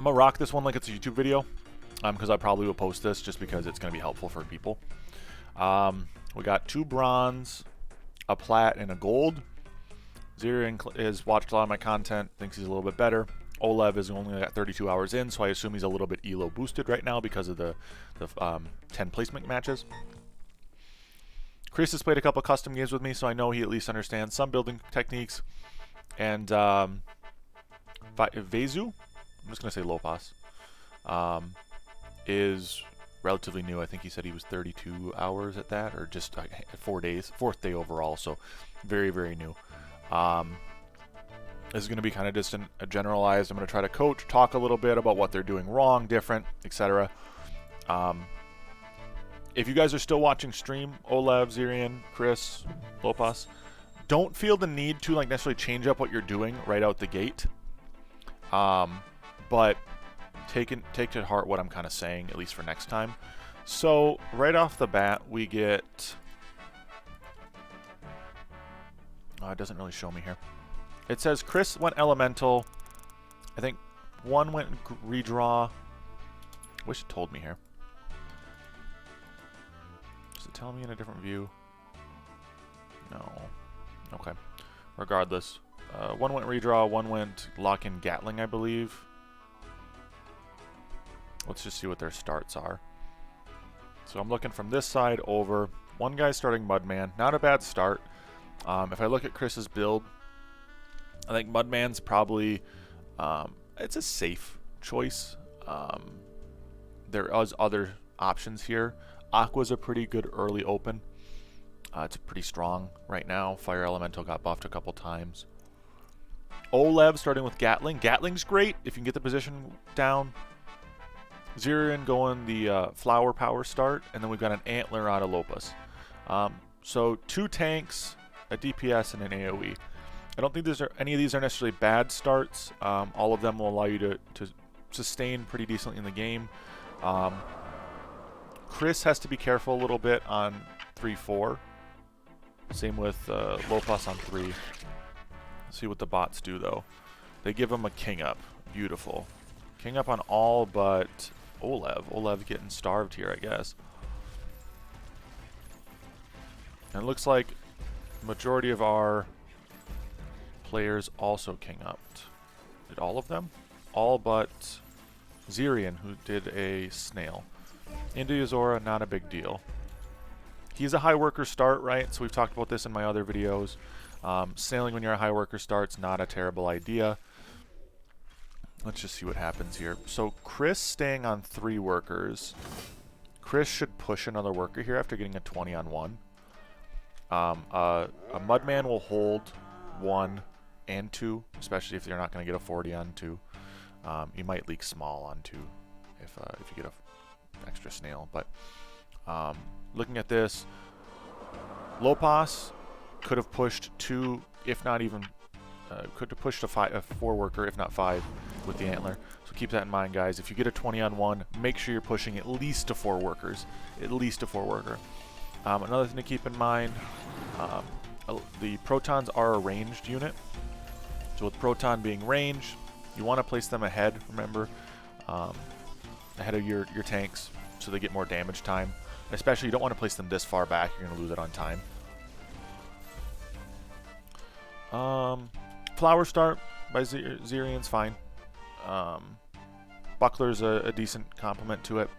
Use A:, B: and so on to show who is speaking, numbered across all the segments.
A: I'm gonna rock this one like it's a YouTube video, because I probably will post this just because it's gonna be helpful for people. We got 2 bronze, a plat, and a gold. Zirian has watched a lot of my content, thinks he's a little bit better. Olev is only at 32 hours in, so I assume he's a little bit elo boosted right now because of the 10 placement matches. Chris has played a couple custom games with me, so I know he at least understands some building techniques. And Vezu, I'm just going to say Lopas, is relatively new. I think he said he was 32 hours at that, or just 4 days, 4th day overall, so very, very new. This is going to be kind of just a generalized. I'm going to try to coach, talk a little bit about what they're doing wrong, different, etc. If you guys are still watching stream, Olev, Zirian, Chris, Lopas, don't feel the need to like necessarily change up what you're doing right out the gate. But take to heart what I'm kind of saying, at least for next time. So right off the bat, we get. It doesn't really show me here. It says Chris went elemental. I think 1 went redraw. Wish it told me here. Does it tell me in a different view? No. Okay. Regardless. 1 went redraw, 1 went lock-in Gatling, I believe. Let's just see what their starts are. So I'm looking from this side over. 1 guy's starting Mudman. Not a bad start. If I look at Chris's build, I think Mudman's probably, it's a safe choice. There is other options here. Aqua's a pretty good early open. It's pretty strong right now. Fire Elemental got buffed a couple times. Olev starting with Gatling. Gatling's great if you can get the position down. Zirian going the Flower Power start, and then we've got an Antler out of Lopas. So 2 tanks, a DPS, and an AoE. I don't think any of these are necessarily bad starts. All of them will allow you to sustain pretty decently in the game. Chris has to be careful a little bit on 3-4. Same with Lopas on 3. Let's see what the bots do, though. They give him a king up. Beautiful. King up on all but Olev. Olev getting starved here, I guess. And it looks like the majority of our players also king upped. Did all of them? All but Zirian, who did a snail. Into Yuzora, not a big deal. He's a high worker start, right? So we've talked about this in my other videos. Snailing when you're a high worker start's not a terrible idea. Let's just see what happens here. So Chris staying on 3 workers. Chris should push another worker here after getting a 20 on 1. A Mudman will hold 1 and 2, especially if you're not going to get a 40 on 2. You might leak small on 2 if you get a extra snail. But looking at this, Lopas could have pushed 2, if not even, could have pushed a 4 worker, if not 5, with the Antler. So keep that in mind, guys. If you get a 20 on 1, make sure you're pushing at least to 4 workers. At least a 4 worker. Another thing to keep in mind, the protons are a ranged unit. So with proton being ranged, you want to place them ahead, remember, ahead of your tanks so they get more damage time. Especially, you don't want to place them this far back. You're going to lose it on time. Flower start by Zirian's fine. Buckler's a decent complement to it.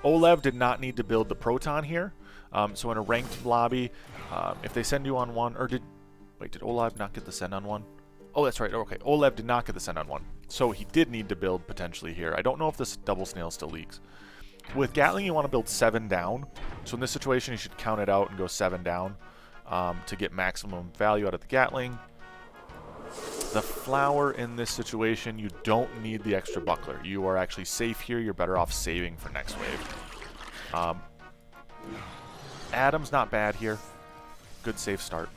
A: Olev did not need to build the proton here. So in a ranked lobby, if they send you on 1, or did Olev not get the send on 1? Oh, that's right. Okay, Olev did not get the send on 1. So he did need to build potentially here. I don't know if this double snail still leaks. With Gatling, you want to build 7 down. So in this situation, you should count it out and go 7 down to get maximum value out of the Gatling. The flower in this situation, you don't need the extra buckler. You are actually safe here. You're better off saving for next wave. Adam's not bad here. Good safe start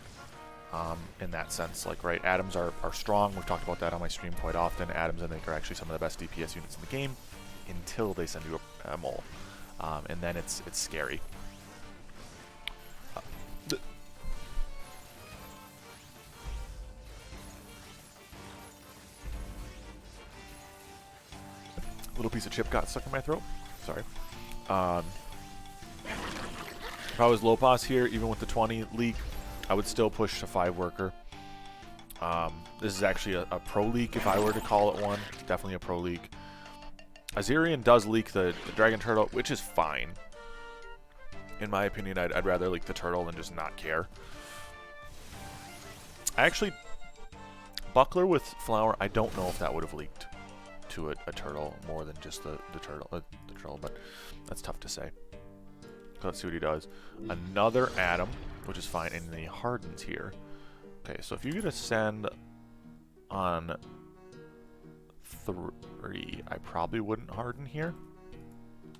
A: in that sense. Like, right, Adams are strong. We've talked about that on my stream quite often. Adams, I think, are actually some of the best DPS units in the game until they send you a mole. And then it's scary. Little piece of chip got stuck in my throat. Sorry. If I was low pos here, even with the 20 leak, I would still push to 5 worker. This is actually a pro leak if I were to call it one. Definitely a pro leak. Azirian does leak the dragon turtle, which is fine. In my opinion, I'd rather leak the turtle than just not care. Actually, Buckler with Flower, I don't know if that would have leaked to a turtle more than just the turtle, but that's tough to say. So let's see what he does. Another Atom, which is fine, and he hardens here. Okay, so if you get a send on 3, I probably wouldn't harden here.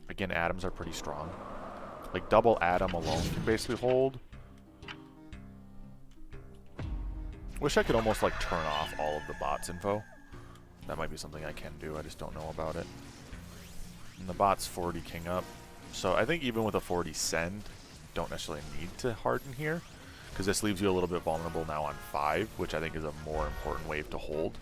A: Again, Atoms are pretty strong. Like double Atom alone can basically hold. Wish I could almost like turn off all of the bots info. That might be something I can do, I just don't know about it. And the bot's 40 king up. So I think even with a 40 send, don't necessarily need to harden here. Because this leaves you a little bit vulnerable now on 5, which I think is a more important wave to hold.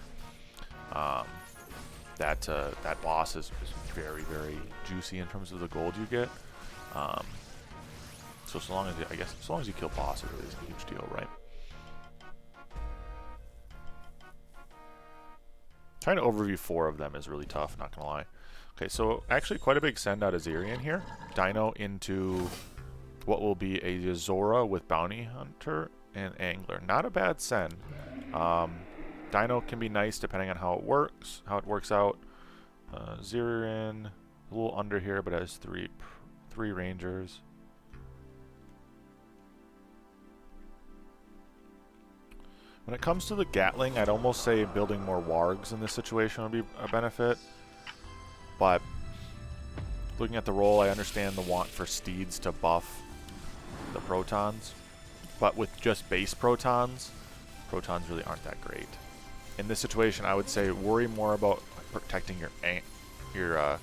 A: That boss is very, very juicy in terms of the gold you get. So as long as you kill boss, it really is a huge deal, right? Trying to overview 4 of them is really tough, not gonna lie. Okay, so actually quite a big send out of Azirian here. Dino into what will be a Zora with Bounty Hunter and Angler. Not a bad send. Dino can be nice depending on how it works out. Azirian, a little under here, but has three Rangers. When it comes to the Gatling, I'd almost say building more Wargs in this situation would be a benefit. But looking at the role, I understand the want for Steeds to buff the Protons. But with just base Protons really aren't that great. In this situation, I would say worry more about protecting your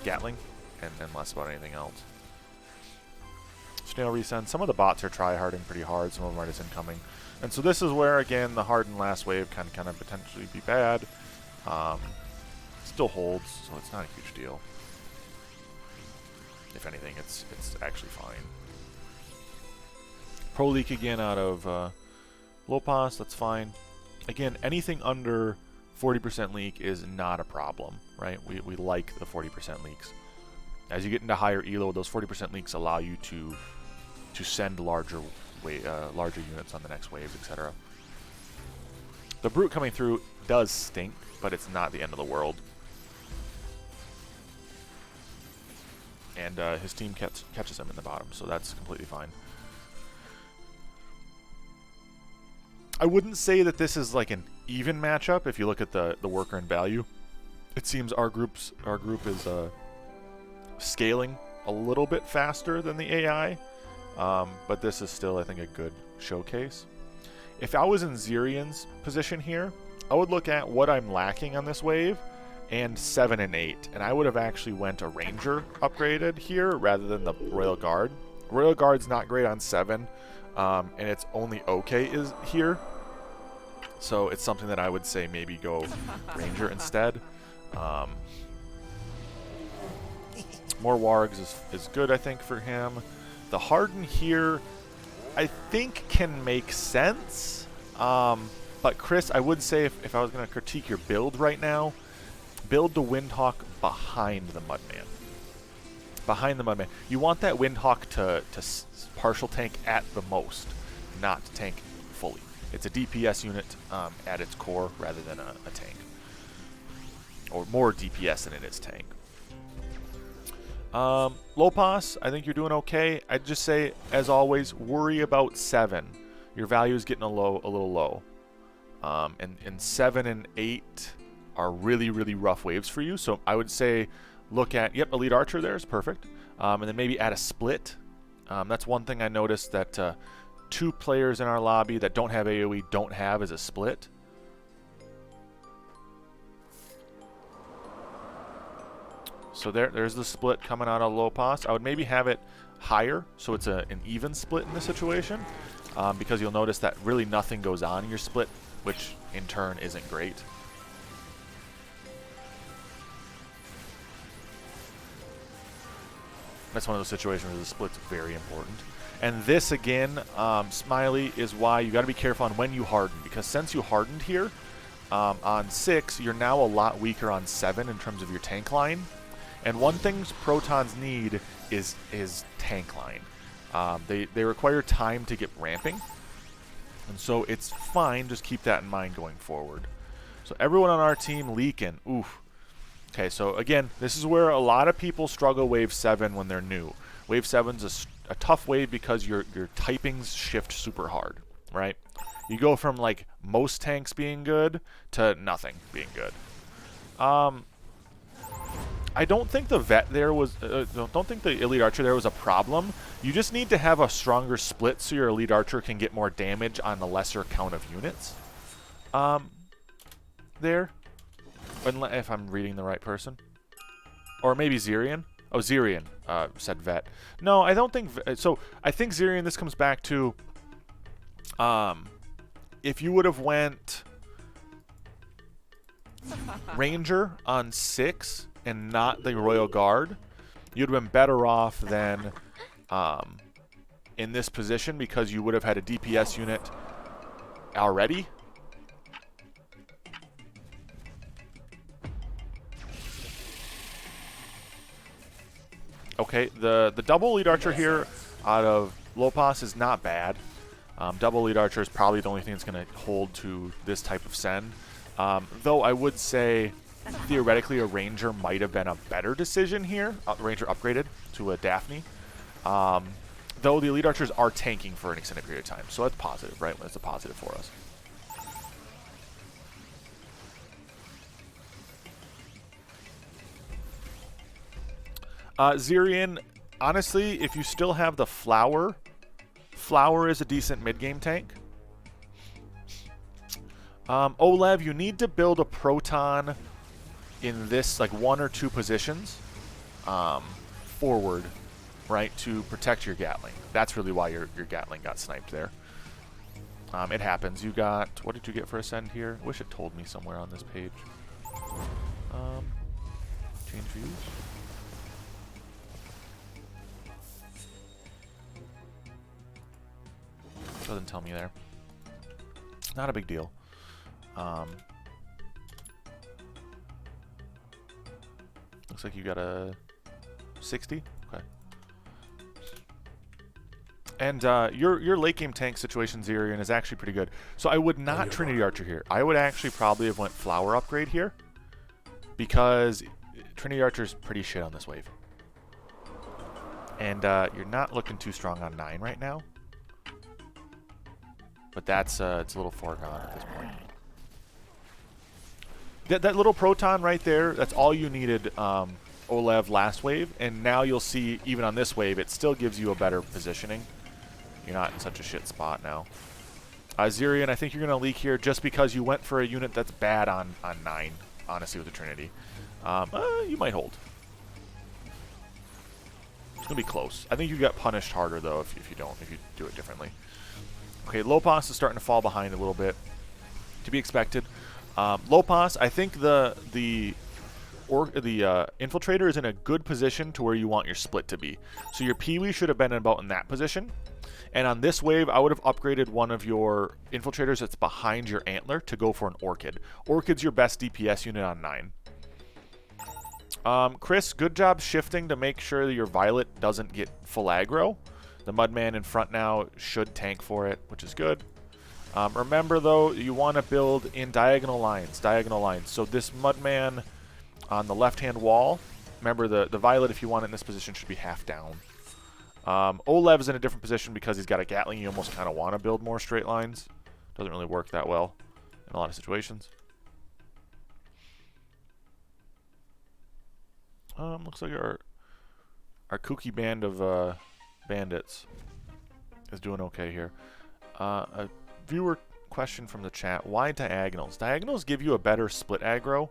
A: Gatling and less about anything else. Snail resend. Some of the bots are try-harding pretty hard. Some of them are just incoming. And so this is where, again, the hardened last wave can kind of potentially be bad. Still holds, so it's not a huge deal. If anything, it's actually fine. Pro leak again out of low pos, that's fine. Again, anything under 40% leak is not a problem, right? We like the 40% leaks. As you get into higher elo, those 40% leaks allow you to send larger units on the next waves, etc. The Brute coming through does stink, but it's not the end of the world. And his team catches him in the bottom, so that's completely fine. I wouldn't say that this is like an even matchup if you look at the worker and value. It seems our group is scaling a little bit faster than the AI, but this is still, I think, a good showcase. If I was in Zirian's position here, I would look at what I'm lacking on this wave and 7 and 8, and I would have actually went a Ranger upgraded here rather than the Royal Guard. Royal Guard's not great on 7, and it's only okay is here, so it's something that I would say maybe go Ranger instead. More Wargs is good, I think, for him. The Harden here, I think, can make sense. But Chris, I would say if I was going to critique your build right now, build the Windhawk behind the Mudman. Behind the Mudman. You want that Windhawk to partial tank at the most, not tank fully. It's a DPS unit at its core rather than a tank. Or more DPS than it is tank. Low pos, I think you're doing okay. I'd just say, as always, worry about 7. Your value is getting a little low. And 7 and 8 are really, really rough waves for you. So I would say look at, yep, Elite Archer there is perfect. And then maybe add a split. That's one thing I noticed that 2 players in our lobby that don't have AoE don't have is a split. So there's the split coming out of low pos. I would maybe have it higher, so it's an even split in this situation, because you'll notice that really nothing goes on in your split, which in turn isn't great. That's one of those situations where the split's very important. And this, again, Smiley, is why you got to be careful on when you harden. Because since you hardened here on 6, you're now a lot weaker on 7 in terms of your tank line. And one thing Protons need is tank line. They require time to get ramping. And so it's fine. Just keep that in mind going forward. So everyone on our team leaking. Oof. Okay, so again, this is where a lot of people struggle Wave 7 when they're new. Wave 7's a tough wave because your typings shift super hard, right? You go from like most tanks being good to nothing being good. I don't think the vet there was, don't think the elite archer there was a problem. You just need to have a stronger split so your elite archer can get more damage on the lesser count of units. There. If I'm reading the right person. Or maybe Zirian. Oh, Zirian said vet. No, I don't think... So, I think Zirian, this comes back to... if you would have went... Ranger on 6 and not the Royal Guard, you'd have been better off than in this position because you would have had a DPS unit already. Okay, the double lead archer here out of Lopos is not bad. Double lead archer is probably the only thing that's going to hold to this type of send. Though I would say, theoretically, a Ranger might have been a better decision here. Ranger upgraded to a Daphne. Though the elite archers are tanking for an extended period of time. So that's positive, right? That's a positive for us. Zirian, honestly, if you still have the Flower is a decent mid-game tank. Olev, you need to build a Proton in this, like, 1 or 2 positions forward, right, to protect your Gatling. That's really why your Gatling got sniped there. It happens. You got, what did you get for Ascend here? Wish it told me somewhere on this page. Change views. Doesn't tell me there. Not a big deal. Looks like you got a 60. Okay. And your late game tank situation, Zirian, is actually pretty good. So I would not Trinity Archer here. I would actually probably have went Flower upgrade here because Trinity Archer is pretty shit on this wave. And you're not looking too strong on 9 right now. But that's it's a little far gone at this point. That little Proton right there, that's all you needed, Olev, last wave. And now you'll see, even on this wave, it still gives you a better positioning. You're not in such a shit spot now. Zirian, I think you're going to leak here just because you went for a unit that's bad on 9, honestly, with the Trinity. You might hold. It's going to be close. I think you get punished harder, though, if you do it differently. Okay, Lopos is starting to fall behind a little bit. To be expected. Lopos, I think the Infiltrator is in a good position to where you want your split to be. So your Peewee should have been about in that position. And on this wave, I would have upgraded one of your Infiltrators that's behind your Antler to go for an Orchid. Orchid's your best DPS unit on 9. Chris, good job shifting to make sure that your Violet doesn't get full aggro. The Mudman in front now should tank for it, which is good. Remember, though, you want to build in diagonal lines. So this Mudman on the left-hand wall, remember the Violet, if you want it in this position, should be half down. Olev is in a different position because he's got a Gatling. You almost kind of want to build more straight lines. Doesn't really work that well in a lot of situations. Looks like our kooky band of bandits is doing okay here. A viewer question from the chat: why diagonals? Diagonals give you a better split aggro.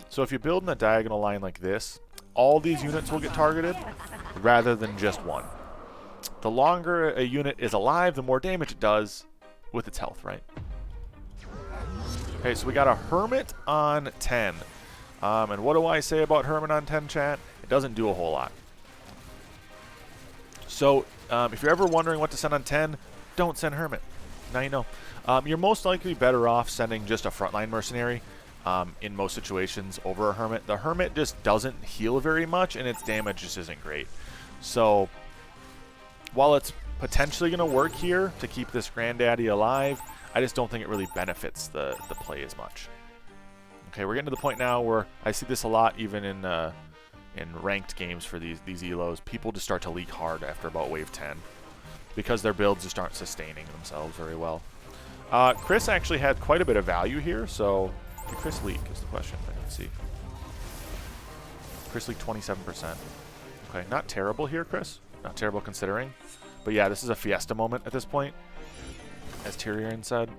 A: So if you build in a diagonal line like this, all these units will get targeted rather than just one. The longer a unit is alive, the more damage it does with its health, right? Okay, so we got a Hermit on 10. And what do I say about Hermit on 10, chat? It doesn't do a whole lot. So if you're ever wondering what to send on 10, don't send Hermit. Now you know. You're most likely better off sending just a frontline mercenary in most situations over a Hermit. The Hermit just doesn't heal very much, and its damage just isn't great. So while it's potentially going to work here to keep this Granddaddy alive, I just don't think it really benefits the play as much. Okay, we're getting to the point now where I see this a lot even in ranked games for these elos. People just start to leak hard after about wave 10 because their builds just aren't sustaining themselves very well. Chris actually had quite a bit of value here, so did Chris leak is the question. I didn't see. Chris leaked 27%. Okay, not terrible here, Chris. Not terrible considering. But yeah, this is a fiesta moment at this point, as Tyrion said.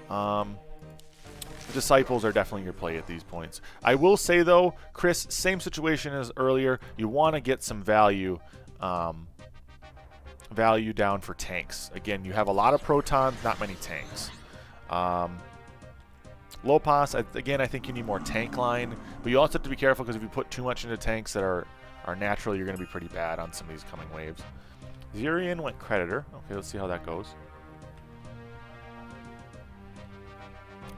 A: The Disciples are definitely your play at these points. I will say, though, Chris, same situation as earlier. You want to get some value down for tanks. Again, you have a lot of protons, not many tanks. Lopos, again, I think you need more tank line. But you also have to be careful because if you put too much into tanks that are natural, you're going to be pretty bad on some of these coming waves. Zirian went Creditor. Okay, let's see how that goes.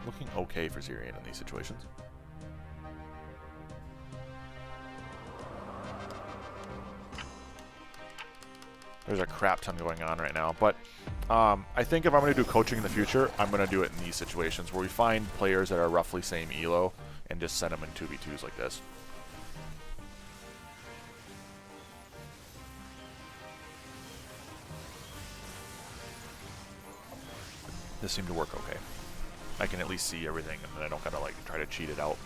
A: Looking okay for Zirian in these situations. There's a crap ton going on right now. But I think if I'm going to do coaching in the future, I'm going to do it in these situations where we find players that are roughly same elo and just send them in 2v2s like this. This seemed to work okay. I can at least see everything, and I don't gotta like try to cheat it out.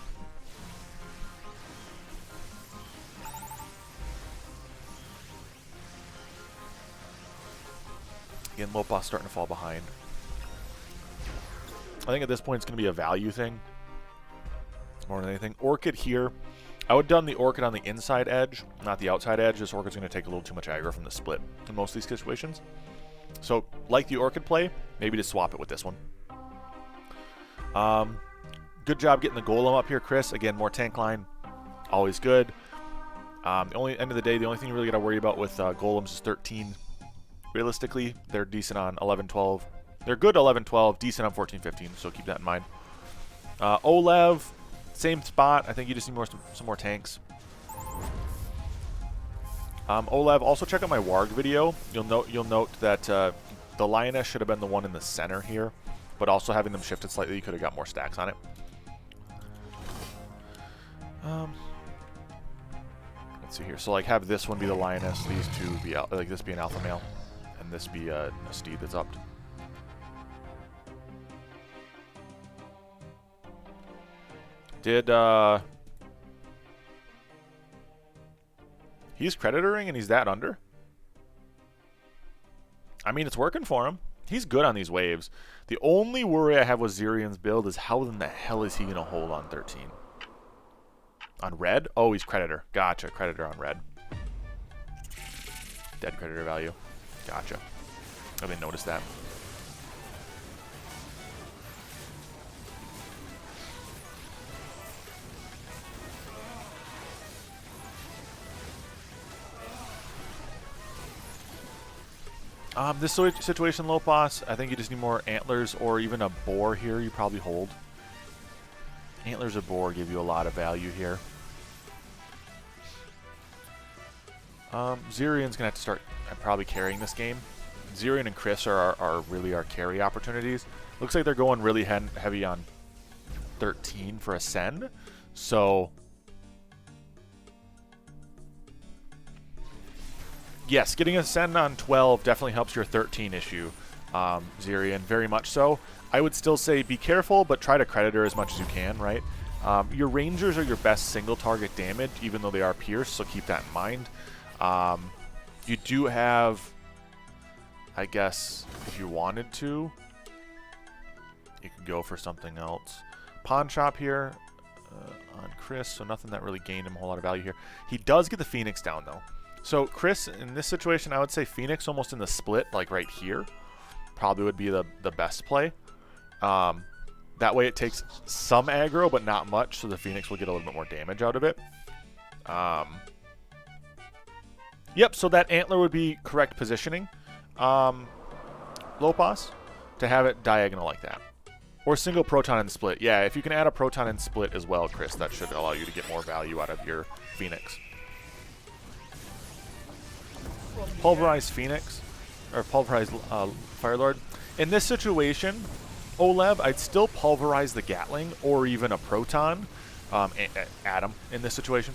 A: Again, Lopos starting to fall behind. I think at this point it's gonna be a value thing more than anything. Orchid here. I would have done the Orchid on the inside edge, not the outside edge. This Orchid's gonna take a little too much aggro from the split in most of these situations. So, like the Orchid play, maybe just swap it with this one. Good job getting the Golem up here, Chris. Again, more tank line, always good. The only end of the day, the only thing you really got to worry about with Golems is 13. Realistically, they're decent on 11, 12. They're good 11, 12, decent on 14, 15. So keep that in mind. Olev, same spot. I think you just need some more tanks. Olev, also check out my Warg video. You'll note that the Lioness should have been the one in the center here, but also having them shifted slightly, you could have got more stacks on it. Let's see here. So like have this one be the Lioness, these two be like this be an alpha male, and this be a steed that's upped. Did he's Creditoring and he's that under? I mean, it's working for him. He's good on these waves. The only worry I have with Zirian's build is how in the hell is he going to hold on 13? On red? Oh, he's Creditor. Gotcha. Creditor on red. Dead Creditor value. Gotcha. I didn't notice that. This situation, Lopos, I think you just need more antlers or even a boar here you probably hold. Antlers or boar give you a lot of value here. Zirian's going to have to start probably carrying this game. Zirian and Chris are really our carry opportunities. Looks like they're going really heavy on 13 for Ascend. So yes, getting Ascend on 12 definitely helps your 13 issue, Zirian, very much so. I would still say be careful, but try to Creditor as much as you can, right? Your Rangers are your best single target damage, even though they are pierced, so keep that in mind. You do have, I guess, if you wanted to, you could go for something else. Pawn Shop here on Chris, so nothing that really gained him a whole lot of value here. He does get the Phoenix down, though. So Chris, in this situation, I would say Phoenix almost in the split, like right here, probably would be the best play. That way it takes some aggro, but not much, so the Phoenix will get a little bit more damage out of it. Yep, so that antler would be correct positioning. Lopos, to have it diagonal like that. Or single proton and split. Yeah, if you can add a proton and split as well, Chris, that should allow you to get more value out of your Phoenix. Pulverize Phoenix, or Pulverize Firelord. In this situation, Olev, I'd still pulverize the Gatling or even a proton, Adam, in this situation,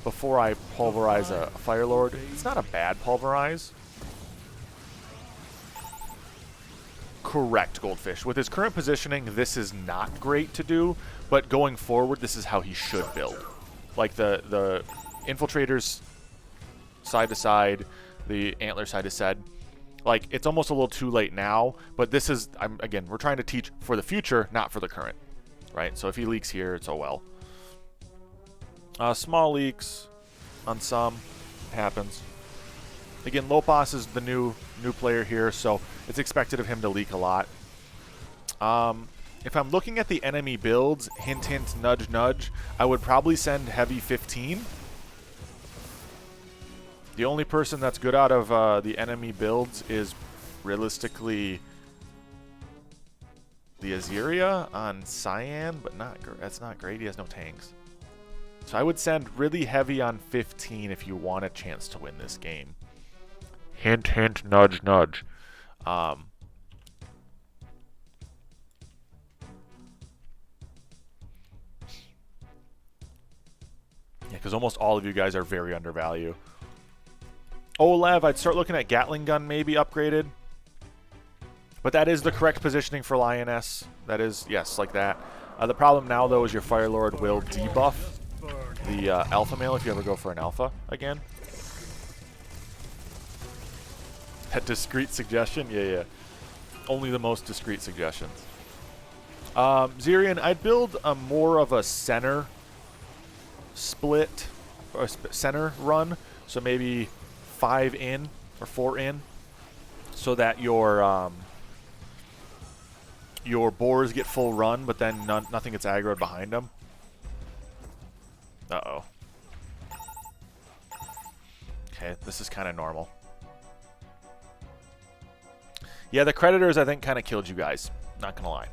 A: before I pulverize a Firelord. It's not a bad pulverize. Correct, Goldfish. With his current positioning, this is not great to do, but going forward, this is how he should build. Like the infiltrators side to side, the antler side to side. Like, it's almost a little too late now, but this is, again, we're trying to teach for the future, not for the current, right? So if he leaks here, it's oh well. Small leaks on some happens. Again, Lopos is the new player here, so it's expected of him to leak a lot. If I'm looking at the enemy builds, hint, hint, nudge, nudge, I would probably send heavy 15. The only person that's good out of the enemy builds is realistically the Aziria on Cyan, but that's not great. He has no tanks. So I would send really heavy on 15 if you want a chance to win this game. Hint, hint, nudge, nudge. Yeah, because almost all of you guys are very undervalued. Olev, I'd start looking at Gatling gun maybe upgraded. But that is the correct positioning for Lioness. That is, yes, like that. The problem now, though, is your Firelord will debuff the alpha male if you ever go for an alpha again. That discreet suggestion? Yeah. Only the most discreet suggestions. Zirian, I'd build more of a center split, or center run. So maybe 5 in or 4 in, so that your boars get full run, but then nothing gets aggroed behind them. Uh-oh. Okay, this is kind of normal. Yeah, the Creditors, I think, kind of killed you guys. Not gonna lie.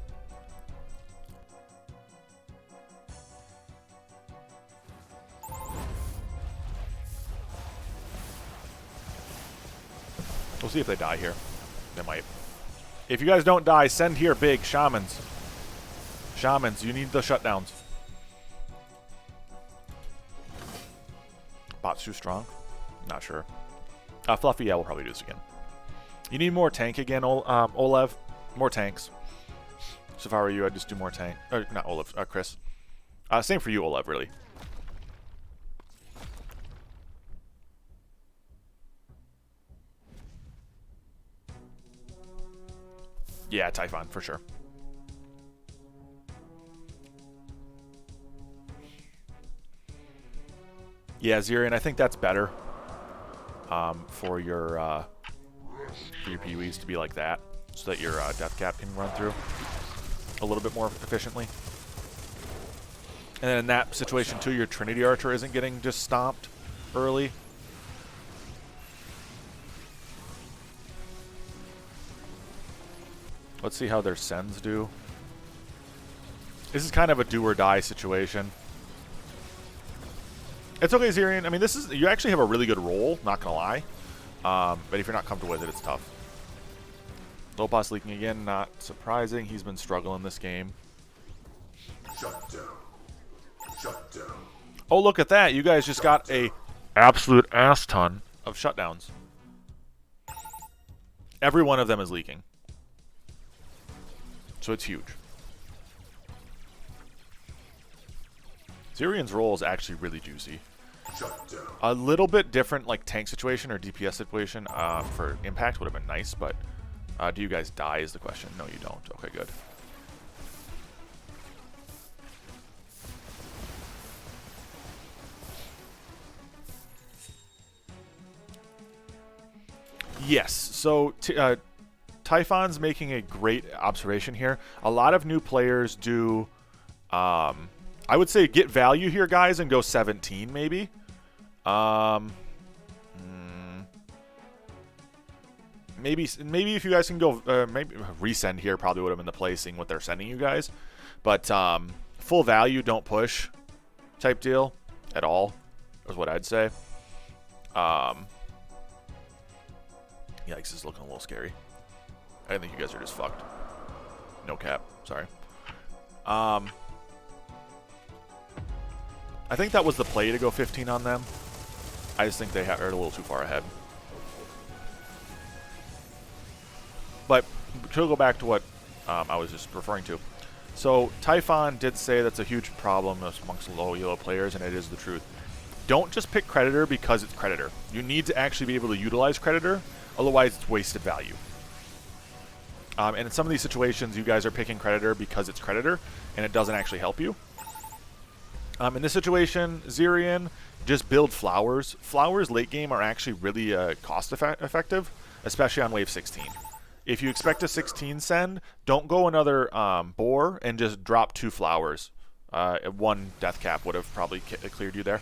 A: We'll see if they die here. They might. If you guys don't die, send here big shamans. Shamans, you need the shutdowns. Bot's too strong? Not sure. Fluffy, yeah, we'll probably do this again. You need more tank again, Olev. More tanks. So if I were you, I'd just do more tank. Or, not Olev, Chris. Same for you, Olev, really. Yeah, Typhon, for sure. Yeah, Zirian, I think that's better for your PoEs to be like that, so that your death cap can run through a little bit more efficiently. And then in that situation, too, your Trinity Archer isn't getting just stomped early. Let's see how their sends do. This is kind of a do-or-die situation. It's okay, Zirian. I mean, you actually have a really good roll, not gonna lie. But if you're not comfortable with it, it's tough. Lopos leaking again, not surprising. He's been struggling this game. Shut down. Shut down. Oh, look at that. You guys just got a absolute ass ton of shutdowns. Every one of them is leaking. So it's huge. Zirian's roll is actually really juicy. A little bit different, like tank situation or DPS situation for impact would have been nice, but do you guys die is the question. No, you don't. Okay, good. Yes, so Typhon's making a great observation here. A lot of new players do, I would say get value here, guys, and go 17 maybe. Maybe if you guys can go, maybe resend here probably would have been the play, seeing what they're sending you guys. But full value, don't push type deal at all is what I'd say. Yikes, this is looking a little scary. I think you guys are just fucked. No cap, sorry. I think that was the play to go 15 on them. I just think they are a little too far ahead. But to go back to what I was just referring to. So Typhon did say that's a huge problem amongst low yellow players, and it is the truth. Don't just pick Creditor because it's Creditor. You need to actually be able to utilize Creditor, otherwise it's wasted value. And in some of these situations, you guys are picking Creditor because it's Creditor, and it doesn't actually help you. In this situation, Zirian, just build Flowers. Flowers late game are actually really cost effective, especially on wave 16. If you expect a 16 send, don't go another Boar and just drop 2 Flowers. 1 Death Cap would have probably cleared you there.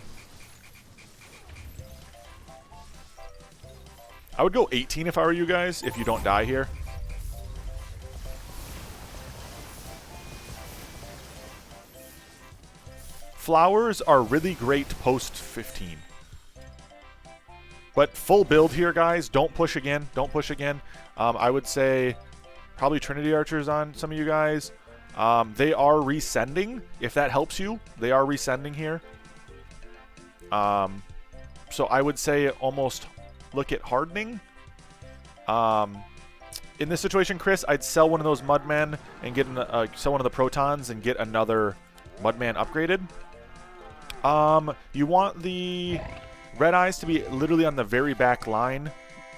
A: I would go 18 if I were you guys, if you don't die here. Flowers are really great post 15. But full build here, guys. Don't push again. Don't push again. I would say probably Trinity Archers on some of you guys. They are resending, if that helps you. They are resending here. So I would say almost look at hardening. In this situation, Chris, I'd sell one of those Mudmen and get sell one of the Protons and get another Mudman upgraded. You want the Red Eyes to be literally on the very back line,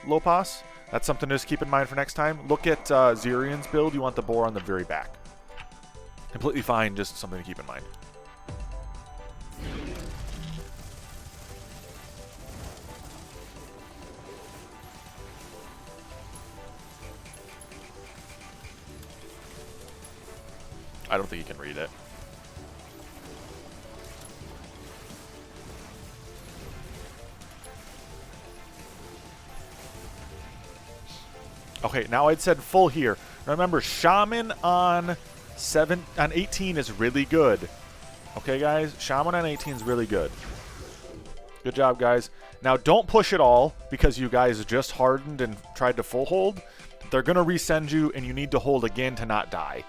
A: Lopas. That's something to just keep in mind for next time. Look at Zirian's build. You want the Boar on the very back. Completely fine, just something to keep in mind. I don't think you can read it. Okay, now I'd said full here. Now remember, Shaman on 18 is really good. Okay, guys? Shaman on 18 is really good. Good job, guys. Now, don't push it all because you guys just hardened and tried to full hold. They're going to resend you, and you need to hold again to not die.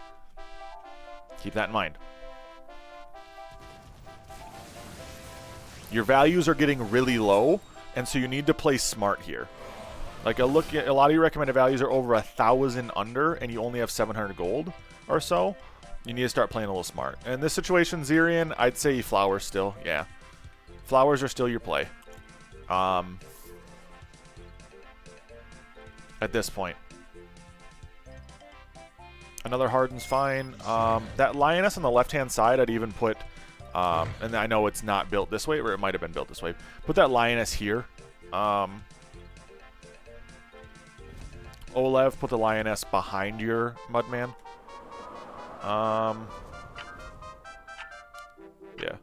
A: Keep that in mind. Your values are getting really low, and so you need to play smart here. Like a look at a lot of your recommended values are over 1,000 under, and you only have 700 gold or so. You need to start playing a little smart. In this situation, Zirian, I'd say Flowers still. Yeah, Flowers are still your play. At this point, another Harden's fine. That Lioness on the left-hand side, I'd even put. And I know it's not built this way, or it might have been built this way. Put that Lioness here. Olev, put the Lioness behind your Mudman. Yeah.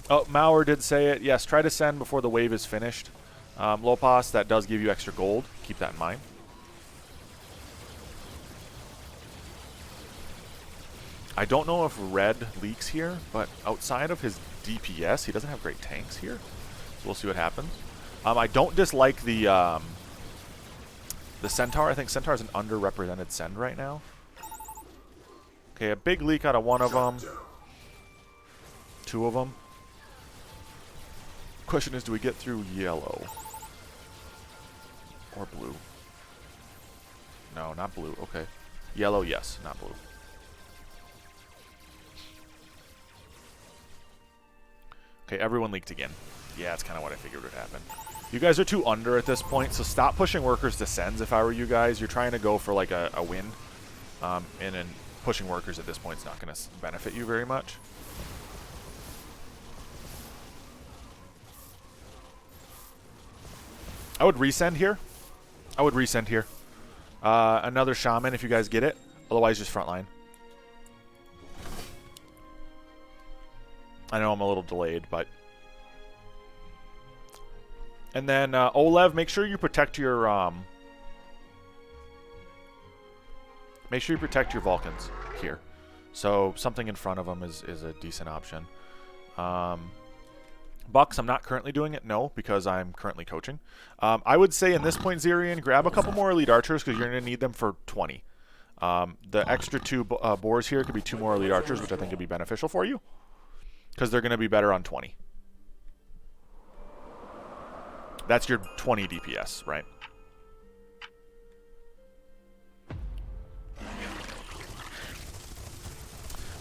A: Oh, Mauer did say it. Yes, try to send before the wave is finished. Lopas, that does give you extra gold. Keep that in mind. I don't know if Red leaks here, but outside of his DPS, he doesn't have great tanks here. So we'll see what happens. I don't dislike the Centaur. I think Centaur is an underrepresented send right now. Okay, a big leak out of one of them. 2 of them. Question is, do we get through yellow? Or blue? No, not blue. Okay. Yellow, yes, not blue. Okay, everyone leaked again. Yeah, that's kind of what I figured would happen. You guys are too under at this point, so stop pushing workers to sends if I were you guys. You're trying to go for like a win. And then pushing workers at this point is not going to benefit you very much. I would resend here. I would resend here. Another Shaman if you guys get it. Otherwise, just frontline. I know I'm a little delayed, but... And then Olev, make sure you protect your... Make sure you protect your Vulcans here. So something in front of them is a decent option. Bucks, I'm not currently doing it, no, because I'm currently coaching. I would say in this point, Zirian, grab a couple more Elite Archers because you're going to need them for 20. The extra 2 boars here could be 2 more Elite Archers, which I think would be beneficial for you because they're going to be better on 20. That's your 20 DPS, right?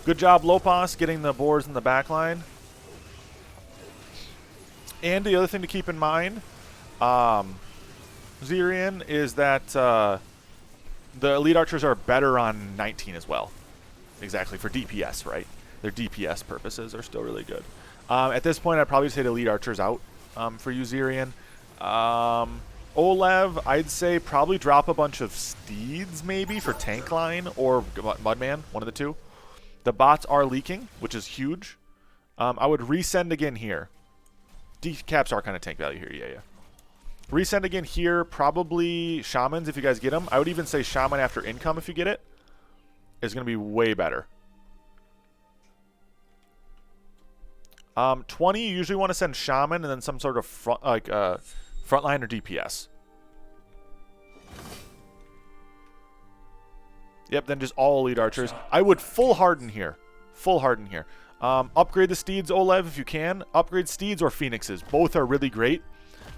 A: Good job, Lopos, getting the boars in the back line. And the other thing to keep in mind, Zirian, is that the Elite Archers are better on 19 as well. Exactly, for DPS, right? Their DPS purposes are still really good. At this point, I'd probably say the Elite Archers out for you, Zirian. Olev, I'd say probably drop a bunch of Steeds maybe for tank line or Mudman, one of the two. The bots are leaking, which is huge. I would resend again here. Decaps are kind of tank value here, yeah. Resend again here, probably Shamans if you guys get them. I would even say Shaman after income if you get it. Is going to be way better. 20, you usually want to send Shaman and then some sort of frontline or DPS. Yep, then just all Elite Archers. I would full harden here. Full harden here. Upgrade the Steeds, Olev, if you can. Upgrade Steeds or Phoenixes. Both are really great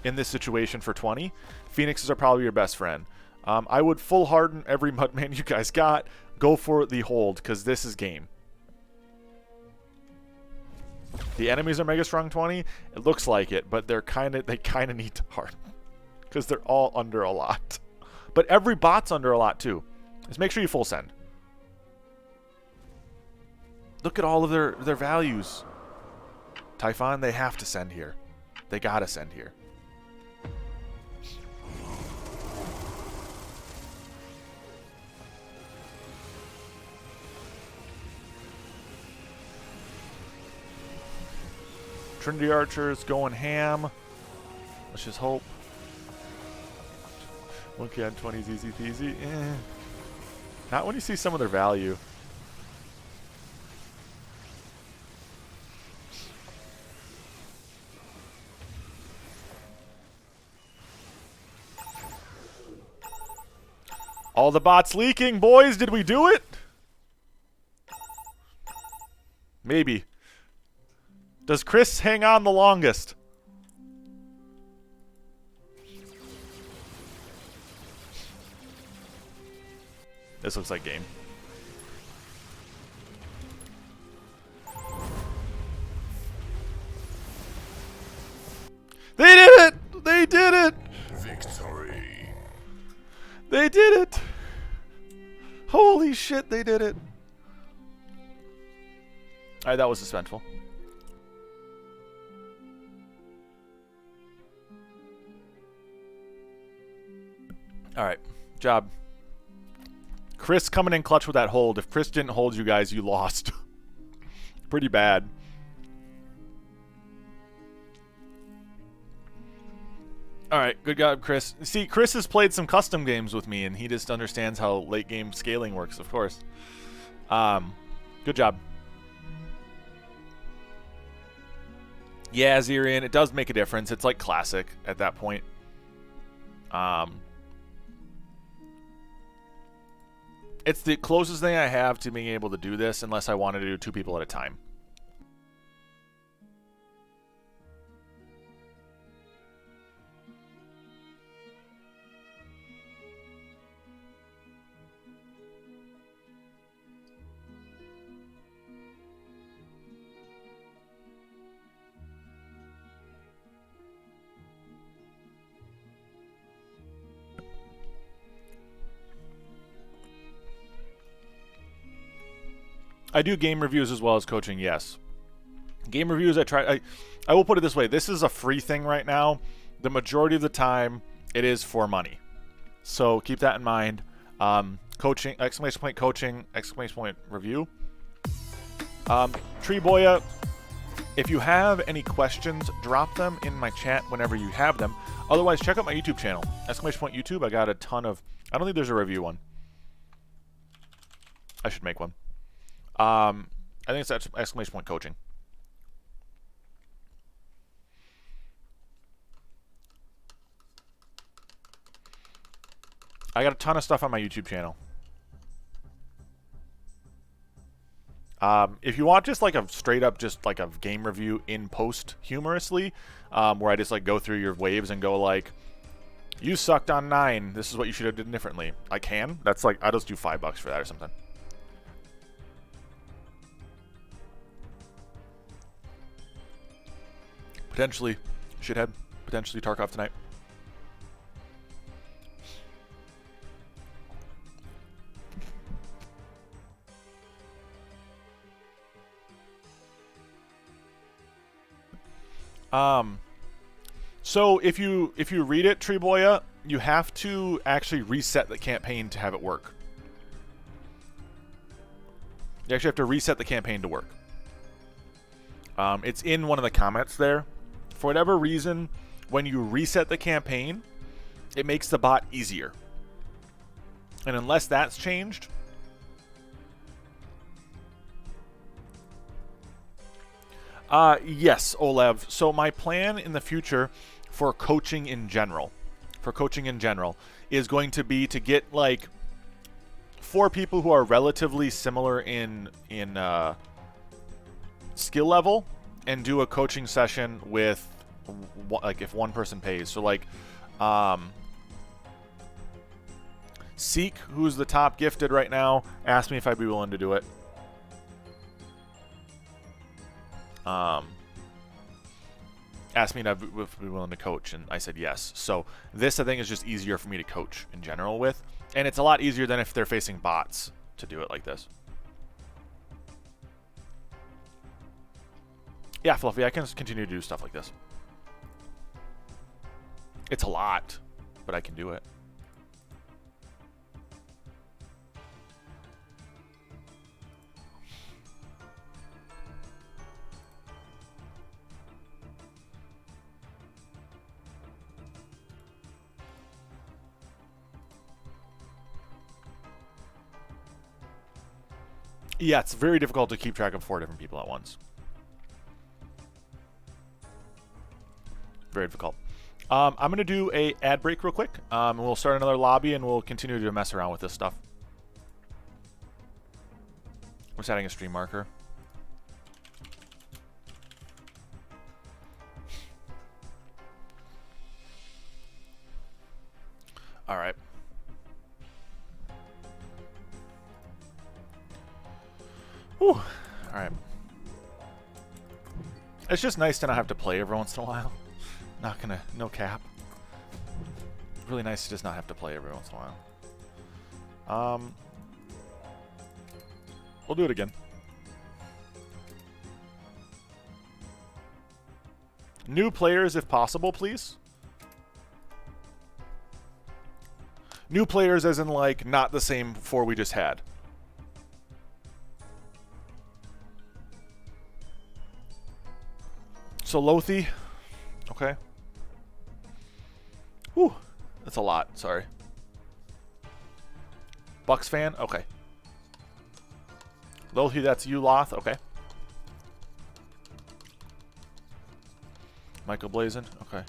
A: in this situation for 20. Phoenixes are probably your best friend. I would full harden every Mudman you guys got. Go for the hold, because this is game. The enemies are mega strong 20. It looks like it, but they kind of need to harden. Because they're all under a lot. But every bot's under a lot too. Just make sure you full send. Look at all of their values. Typhon, they have to send here. They gotta send here. Trinity Archers going ham. Let's just hope. 1K on 20 is easy peasy. Not when you see some of their value. All the bots leaking, boys. Did we do it? Maybe. Does Chris hang on the longest? This looks like game. They did it! They did it! Victory. They did it! Holy shit, they did it! Alright, that was suspenseful. Alright, job. Chris coming in clutch with that hold. If Chris didn't hold you guys, you lost. Pretty bad. Alright, good job, Chris. See, Chris has played some custom games with me, and he just understands how late game scaling works, of course. Good job. Yeah, Zirian, it does make a difference. It's like classic at that point. It's the closest thing I have to being able to do this, unless I wanted to do 2 people at a time. I do game reviews as well as coaching, yes. Game reviews, I will put it this way. This is a free thing right now. The majority of the time, it is for money. So keep that in mind. Coaching, exclamation point coaching, exclamation point review. Tree Boya, If you have any questions, drop them in my chat whenever you have them. Otherwise, check out my YouTube channel, !YouTube. I got a ton of... I don't think there's a review one. I should make one. I think it's !Coaching. I got a ton of stuff on my YouTube channel. If you want just like a straight up just like a game review in post humorously, where I just like go through your waves and go like, you sucked on 9, this is what you should have done differently. I can. That's like, I'll just do $5 for that or something. Potentially Shithead. Potentially Tarkov tonight. So if you read it, Treeboya, you have to actually reset the campaign to have it work. You actually have to reset the campaign to work. It's in one of the comments there. For whatever reason, when you reset the campaign, it makes the bot easier. And unless that's changed... yes, Olev. So my plan in the future for coaching in general, is going to be to get like 4 people who are relatively similar in skill level and do a coaching session with like if one person pays. So like Seek, who's the top gifted right now, asked me if I'd be willing to do it. Asked me to be willing to coach, and I said yes. So this, I think, is just easier for me to coach in general with, and it's a lot easier than if they're facing bots to do it like this. Yeah, Fluffy, I can continue to do stuff like this. It's a lot, but I can do it. Yeah, it's very difficult to keep track of 4 different people at once. Very difficult. I'm going to do a ad break real quick. We'll start another lobby, and we'll continue to mess around with this stuff. We're setting a stream marker. All right. Whew. All right. It's just nice to not have to play every once in a while. Not gonna, no cap. Really nice to just not have to play every once in a while. We'll do it again. New players if possible, please. New players as in like not the same 4 we just had. So Lothi, okay. Whew, that's a lot, sorry. Bucks fan, okay. Lothi, that's you, Loth, okay. Michael Blazin, okay.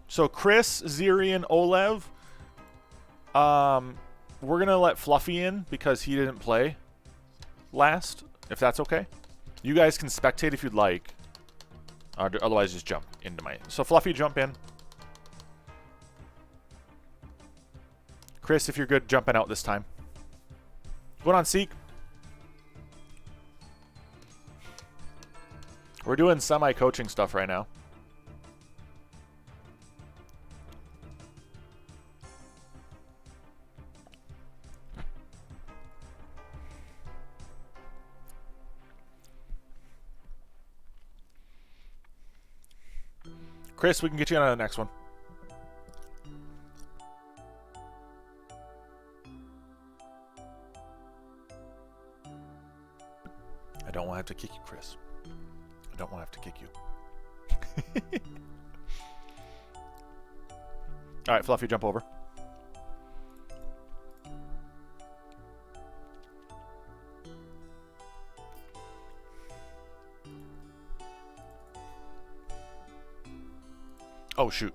A: So Chris, Zirian, Olev, we're gonna let Fluffy in because he didn't play last, if that's okay. You guys can spectate if you'd like. Otherwise, just jump into my... So, Fluffy, jump in. Chris, if you're good, jumping out this time. Going on, Seek. We're doing semi-coaching stuff right now. Chris, we can get you on the next one. I don't want to have to kick you, Chris. don't want to have to kick you. Alright, Fluffy, jump over. Oh, shoot.